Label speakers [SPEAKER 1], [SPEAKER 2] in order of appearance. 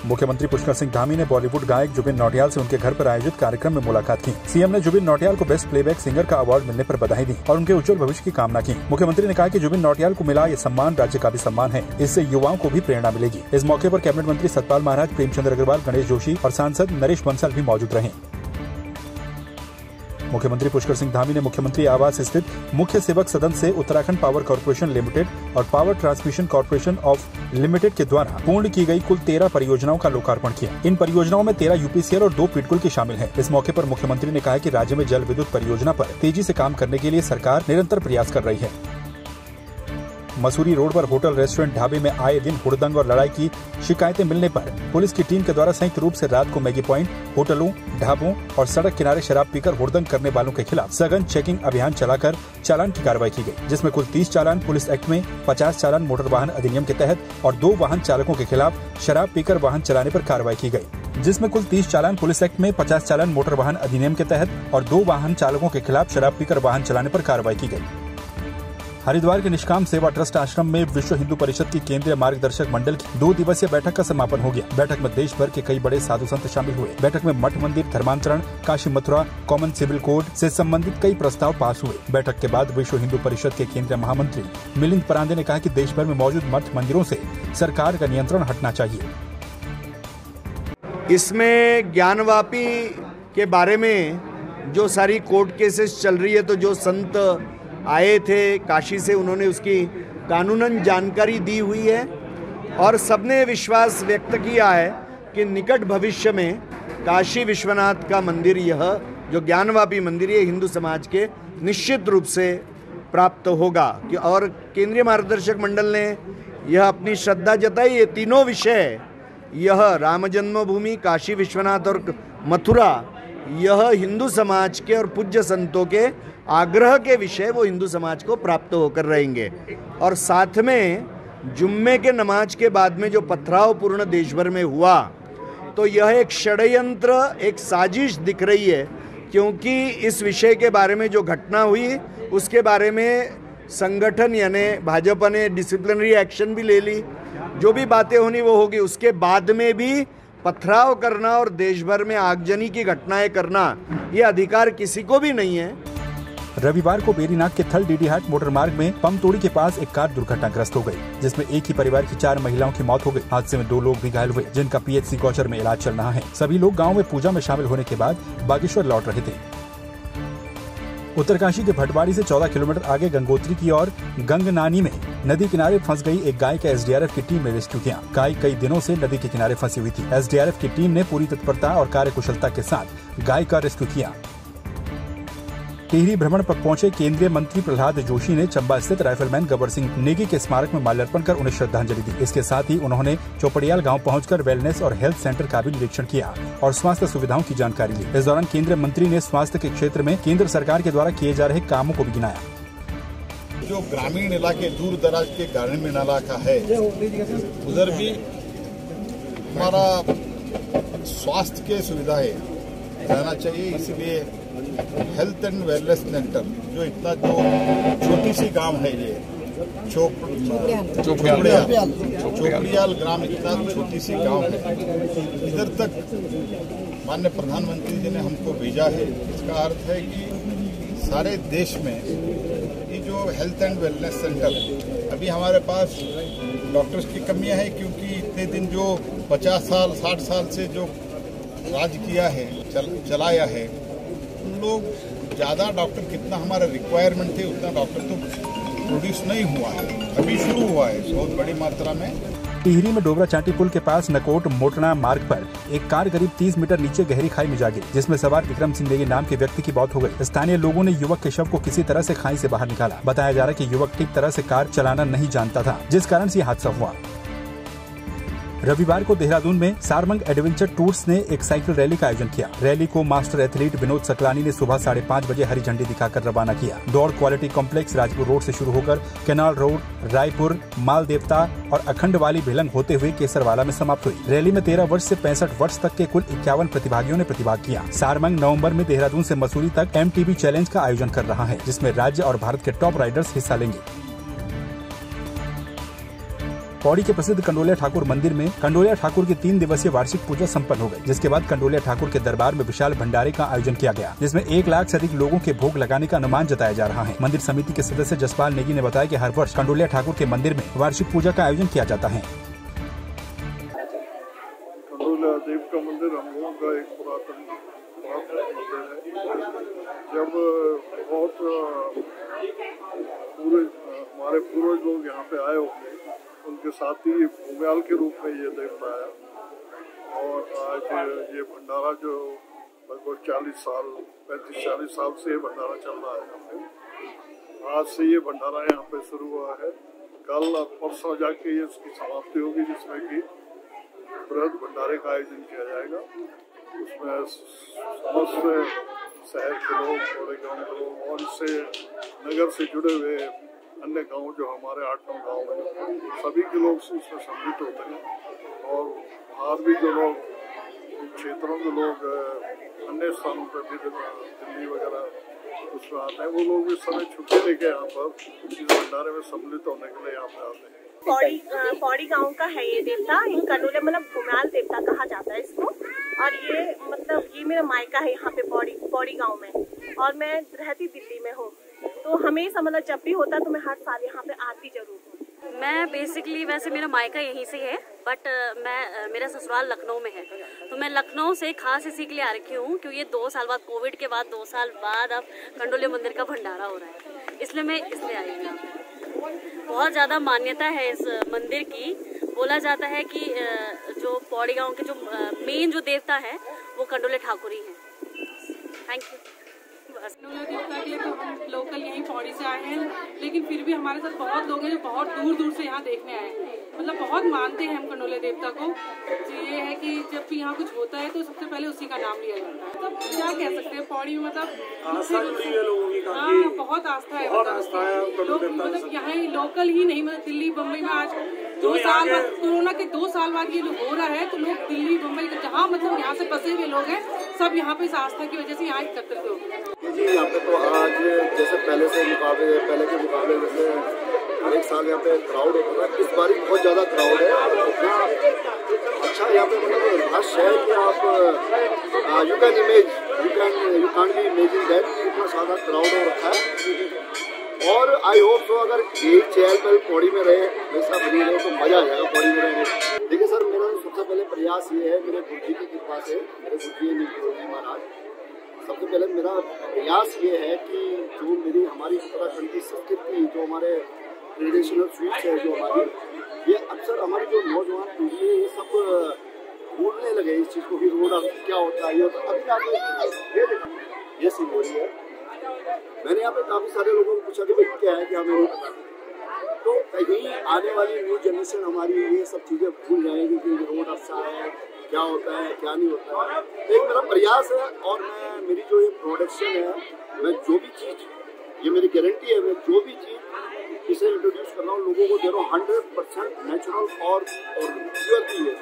[SPEAKER 1] मुख्यमंत्री पुष्कर सिंह धामी ने बॉलीवुड गायक जुबिन नौटियाल से उनके घर पर आयोजित कार्यक्रम में मुलाकात की। सीएम ने जुबिन नौटियाल को बेस्ट प्लेबैक सिंगर का अवार्ड मिलने पर बधाई दी और उनके उज्जवल भविष्य की कामना की। मुख्यमंत्री ने कहा कि जुबिन नौटियाल को मिला ये सम्मान राज्य का भी सम्मान है, इससे युवाओं को भी प्रेरणा मिलेगी। इस मौके पर कैबिनेट मंत्री सतपाल महाराज, प्रेमचंद्र अग्रवाल, गणेश जोशी और सांसद नरेश बंसल भी मौजूद रहे। मुख्यमंत्री पुष्कर सिंह धामी ने मुख्यमंत्री आवास स्थित मुख्य सेवक सदन से उत्तराखंड पावर कॉर्पोरेशन लिमिटेड और power transmission corporation of limited के द्वारा पूर्ण की गई कुल 13 परियोजनाओं का लोकार्पण किया। इन परियोजनाओं में 13 यूपीसीएल और 2 पिटकुल की शामिल है। इस मौके पर मुख्यमंत्री ने कहा कि राज्य में जल विद्युत परियोजना पर तेजी से काम करने के लिए सरकार निरंतर प्रयास कर रही है। मसूरी रोड पर होटल, रेस्टोरेंट, ढाबे में आए दिन हुड़दंग और लड़ाई की शिकायतें मिलने पर पुलिस की टीम के द्वारा संयुक्त रूप से रात को मैगी पॉइंट, होटलों, ढाबों और सड़क किनारे शराब पीकर हुड़दंग करने वालों के खिलाफ सघन चेकिंग अभियान चलाकर चालान की कार्रवाई की गई, जिसमें कुल 30 चालान पुलिस एक्ट में, 50 चालान मोटर वाहन अधिनियम के तहत और 2 वाहन चालकों के खिलाफ शराब पीकर वाहन चलाने पर कार्रवाई की गई। जिसमें कुल 30 चालान पुलिस एक्ट में, 50 चालान मोटर वाहन अधिनियम के तहत और 2 वाहन चालकों के खिलाफ शराब पीकर वाहन चलाने पर कार्रवाई की गई। हरिद्वार के निष्काम सेवा ट्रस्ट आश्रम में विश्व हिंदू परिषद की केंद्रीय मार्गदर्शक मंडल की 2 दिवसीय बैठक का समापन हो गया। बैठक में देश भर के कई बड़े साधु संत शामिल हुए। बैठक में मठ मंदिर, धर्मांतरण, Kashi Mathura, common civil code से संबंधित कई प्रस्ताव पास हुए। बैठक के बाद विश्व हिंदू परिषद के केंद्रीय महामंत्री मिलिंद परांदे ने कहा कि देश भर में मौजूद मठ मंदिरों से सरकार का नियंत्रण हटना चाहिए।
[SPEAKER 2] इसमें ज्ञानवापी के बारे में जो सारी कोर्ट केसेस चल रही है, तो जो संत आए थे काशी से, उन्होंने उसकी कानूनन जानकारी दी हुई है और सबने विश्वास व्यक्त किया है कि निकट भविष्य में काशी विश्वनाथ का मंदिर, यह जो ज्ञानवापी मंदिर, ये हिंदू समाज के निश्चित रूप से प्राप्त होगा। और केंद्रीय मार्गदर्शक मंडल ने यह अपनी श्रद्धा जताई। ये तीनों विषय, यह राम जन्मभूमि, काशी विश्वनाथ और मथुरा, यह हिंदू समाज के और पूज्य संतों के आग्रह के विषय वो हिंदू समाज को प्राप्त होकर रहेंगे। और साथ में जुम्मे के नमाज के बाद में जो पथराव पूर्ण देश भर में हुआ, तो यह एक षड्यंत्र, एक साजिश दिख रही है, क्योंकि इस विषय के बारे में जो घटना हुई उसके बारे में संगठन यानी भाजपा ने डिसिप्लिनरी एक्शन भी ले ली। जो भी बातें होनी वो होगी। उसके बाद में भी पथराव करना और देश भर में आगजनी की घटनाएं करना, ये अधिकार किसी को भी नहीं है।
[SPEAKER 1] रविवार को बेरीनाग के थल डीडीहाट मोटर मार्ग में पमतोड़ी के पास एक कार दुर्घटनाग्रस्त हो गई, जिसमें एक ही परिवार की 4 महिलाओं की मौत हो गई। हादसे में 2 लोग भी घायल हुए, जिनका पीएचसी गौचर में इलाज चल रहा है। सभी लोग गांव में पूजा में शामिल होने के बाद बागेश्वर लौट रहे थे। उत्तरकाशी के भटवाड़ी से 14 किलोमीटर आगे गंगोत्री की ओर गंगनानी में नदी किनारे फंस गई एक गाय का एसडीआरएफ की टीम ने रेस्क्यू किया। गाय कई दिनों से नदी के किनारे फंसी हुई थी। एसडीआरएफ की टीम ने पूरी तत्परता और कार्यकुशलता के साथ गाय का रेस्क्यू किया। टिहरी भ्रमण पर पहुंचे केंद्रीय मंत्री प्रहलाद जोशी ने चंबा स्थित राइफलमैन गबर सिंह नेगी के स्मारक में माल्यार्पण कर उन्हें श्रद्धांजलि दी। इसके साथ ही उन्होंने चौपड़ियाल गांव पहुंचकर वेलनेस और हेल्थ सेंटर का भी निरीक्षण किया और स्वास्थ्य सुविधाओं की जानकारी ली। इस दौरान केंद्रीय मंत्री ने स्वास्थ्य के क्षेत्र में केंद्र सरकार के द्वारा किए जा रहे कामों को भी गिनाया।
[SPEAKER 3] जो ग्रामीण इलाके, दूर दराज के ग्रामीण इलाका है, उधर भी हमारा स्वास्थ्य के सुविधाएं रहना चाहिए। इसलिए हेल्थ एंड वेलनेस सेंटर, जो इतना जो छोटी सी गांव है, ये चौपड़ियाल ग्राम, इतना छोटी सी गांव है, इधर तक माननीय प्रधानमंत्री जी ने हमको भेजा है। इसका अर्थ है कि सारे देश में ये जो हेल्थ एंड वेलनेस सेंटर, अभी हमारे पास डॉक्टर्स की कमियां है, क्योंकि इतने दिन जो 50 साल 60 साल से जो राज किया है, चलाया है, उन लोग ज़्यादा डॉक्टर, कितना हमारा रिक्वायरमेंट थे उतना डॉक्टर तो प्रोड्यूस नहीं हुआ है। अभी शुरू हुआ है बहुत बड़ी मात्रा में।
[SPEAKER 1] टिहरी में डोबरा चांटी पुल के पास नकोट मोटना मार्ग पर एक कार करीब 30 मीटर नीचे गहरी खाई में जा गिरी, जिसमें सवार विक्रम सिंह नेगी नाम के व्यक्ति की मौत हो गई। स्थानीय लोगों ने युवक के शव को किसी तरह से खाई से बाहर निकाला। बताया जा रहा है कि युवक ठीक तरह से कार चलाना नहीं जानता था, जिस कारण से हादसा हुआ। रविवार को देहरादून में सारमंग एडवेंचर टूर्स ने एक साइकिल रैली का आयोजन किया। रैली को मास्टर एथलीट विनोद सकलानी ने सुबह 5:30 बजे हरी झंडी दिखाकर रवाना किया। दौड़ क्वालिटी कॉम्प्लेक्स राजपुर रोड से शुरू होकर केनाल रोड, रायपुर, माल देवता और अखंडवाली भिलंग होते हुए केसरवाला में समाप्त हुई। रैली में 13 वर्ष से 65 वर्ष तक के कुल 51 प्रतिभागियों ने प्रतिभाग किया। सारमंग नवंबर में देहरादून से मसूरी तक MTB चैलेंज का आयोजन कर रहा है, जिसमें राज्य और भारत के टॉप राइडर्स हिस्सा लेंगे। पौड़ी के प्रसिद्ध कंडोलिया ठाकुर मंदिर में कंडोलिया ठाकुर की 3 दिवसीय वार्षिक पूजा संपन्न हो गई, जिसके बाद कंडोलिया ठाकुर के दरबार में विशाल भंडारे का आयोजन किया गया, जिसमें 1 लाख से अधिक लोगों के भोग लगाने का अनुमान जताया जा रहा है। मंदिर समिति के सदस्य जसपाल नेगी ने बताया कि हर वर्ष कंडोलिया ठाकुर के मंदिर में वार्षिक पूजा का आयोजन किया जाता है।
[SPEAKER 4] कंडोलिया देव का मंदिर हम लोगों का एक पुरातन मंदिर है। जब बहुत हमारे पूर्वज लोग यहाँ पे आए होंगे, उनके साथ ही भूम्याल के रूप में ये देवता आया और आज ये भंडारा जो लगभग 35-40 साल से ये भंडारा चल रहा है यहाँ पे। आज से ये भंडारा यहाँ पे शुरू हुआ है। कल और परसों जाके ये इसकी समाप्ति होगी, जिसमें कि बृहद भंडारे का आयोजन किया जाएगा। उसमें समस्त शहर के लोग, बड़े गाँव के लोग और इससे नगर से जुड़े हुए अन्य गांव जो हमारे 8-9 गाँव हैं, सभी के लोग उसमें सम्मिलित होते हैं। और बाहर भी जो लोग क्षेत्रों के लोग अन्य स्थानों पर भी दिल्ली वगैरह उसमें आते हैं, वो लोग भी समय छुट्टी लेके यहाँ पर इस भंडारे में सम्मिलित होने के लिए यहाँ पे आते हैं।
[SPEAKER 5] पौड़ी गांव का है ये देवता, कंडोलिया मतलब भूम्याल देवता कहा जाता है इसको। और ये मतलब ये मेरा मायका है यहाँ पे पौड़ी गांव में, और मैं रहती दिल्ली में हूँ। तो हमेशा मतलब जब भी होता तो मैं हर साल यहाँ पे आती जरूर हूँ।
[SPEAKER 6] मैं बेसिकली वैसे मेरा मायका यहीं से है, बट मेरा ससुराल लखनऊ में है। तो मैं लखनऊ से खास इसी के लिए आ रखी हूँ क्योंकि ये 2 साल बाद, कोविड के बाद 2 साल बाद अब कंडोलिया मंदिर का भंडारा हो रहा है, इसलिए मैं इसलिए आई हूँ। बहुत ज़्यादा मान्यता है इस मंदिर की। बोला जाता है कि जो पौड़ी गांव के जो मेन जो देवता है वो कंडोलिया ठाकुर ही हैं। Thank you.
[SPEAKER 7] कंडोलिया देवता के लिए तो हम लोकल यहीं पौड़ी से आए हैं, लेकिन फिर भी हमारे साथ बहुत लोग हैं जो बहुत दूर दूर से यहाँ देखने आए हैं। मतलब बहुत मानते हैं हम कंडोलिया देवता को। ये है कि जब भी यहाँ कुछ होता है तो सबसे पहले उसी का नाम लिया जाता है। मतलब क्या कह सकते हैं, पौड़ी में मतलब आस्था जुड़ी है लोगों की। हाँ, बहुत आस्था है, बहुत आस्था है लोग। मतलब यहाँ लोकल ही नहीं, मतलब दिल्ली बम्बई में आज 2 साल बाद, कोरोना के 2 साल बाद ये हो रहा है, तो लोग दिल्ली बम्बई जहाँ मतलब यहाँ से बसे हुए लोग हैं, सब यहाँ पे इस आस्था की वजह से यहाँ एकत्रित हो गए
[SPEAKER 8] जी। यहाँ पे तो आज जैसे पहले के मुकाबले जैसे एक साल यहाँ पे क्राउड होता था, इस बार बहुत ज़्यादा क्राउड है। इतना अच्छा यहाँ पे मतलब रश है कि आप you can be imagine that इतना ज़्यादा क्राउड हो रखा है। और आई होप तो अगर एक चहल पहल पौड़ी में रहे, वैसा बनी रहे तो मजा आ जाएगा पौड़ी में रहने। देखिए सर, मेरा सबसे पहले प्रयास ये है, मेरे गुरुजी की कृपा से, मेरे गुरुजी नीति महाराज, सबसे पहले मेरा प्रयास ये है कि जो हमारी उत्तराखंड की संस्कृति, जो हमारे ट्रेडिशनल स्वीट्स है जो हमारी, ये अक्सर हमारी जो नौजवान पीढ़ी है ये सब भूलने लगे इस चीज़ को कि रोड क्या होता है। ये सीन हो रही है। मैंने यहाँ पे काफ़ी सारे लोगों को पूछा कि भाई क्या है, कि हमें नहीं पता। तो कहीं आने वाली न्यू जनरेशन हमारी ये सब चीज़ें भूल जाएगी कि रोड अच्छा है, क्या होता है, क्या नहीं होता है। एक मेरा प्रयास है और मेरी जो ये प्रोडक्शन है, मैं जो भी चीज़, ये मेरी गारंटी है, मैं जो भी चीज़ इसे इंट्रोड्यूस कर रहा हूँ लोगों को दे रहा हूँ 100% नेचुरल और प्योर की है।